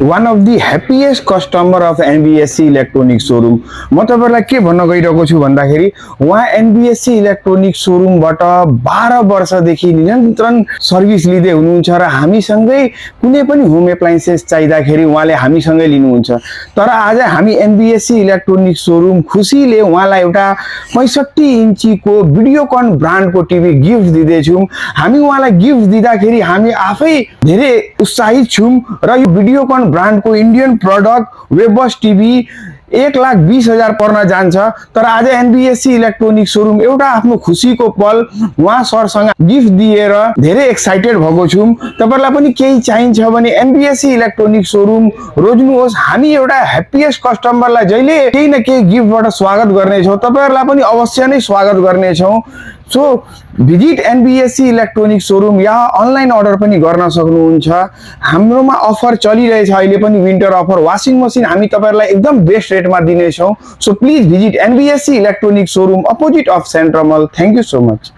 one of the happiest customer of NBSC electronic showroom म तपाईहरुलाई के भन्न गइरहेको छु भन्दाखेरि उहाँ NBSC इलेक्ट्रोनिक शोरूमबाट 12 वर्षदेखि निरन्तरण सर्भिस लिँदै हुनुहुन्छ र हामीसँगै कुनै पनि होम एप्लायन्सेस चाहिँदाखेरि उहाँले हामीसँगै लिनुहुन्छ। तर आज हामी NBSC इलेक्ट्रोनिक शोरूम खुसीले उहाँलाई एउटा 65 इन्चीको भिडियोकन ब्रान्डको टिभी गिफ्ट दिँदै छौं। हामी उहाँलाई गिफ्ट दिँदाखेरि हामी आफै धेरै उत्साहित छौं र यो भिडियोकन ब्रान्ड को इंडियन प्रोडक्ट वेबस टीवी 1,20,000 पर्न जान्छ। तर आज NBSC इलेक्ट्रोनिक शोरूम एउटा आफ्नो खुशीको पल उहाँ सरसँग गिफ्ट दिएर धेरै एक्साइटेड भएको छौं। तपाईहरुलाई पनि केही चाहिन्छ भने NBSC इलेक्ट्रोनिक शोरूम रोज्नुहोस्। हामी एउटा ह्याप्पीएस्ट कस्टमरलाई जहिले केही न केही गिफ्टबाट स्वागत गर्ने छौं। तपाईहरुलाई पनि अवश्य नै स्वागत गर्ने छौं। So visit NBSC electronic showroom या अनलाइन अर्डर पनि गर्न सक्नुहुन्छ। हाम्रोमा अफर चलिरहेछ अहिले पनि विन्टर अफर वाशिङ मशिन हामी तपाईहरुलाई एकदम बेस्ट रेटमा दिने छौं। So please visit NBSC electronic showroom opposite of central mall. Thank you so much.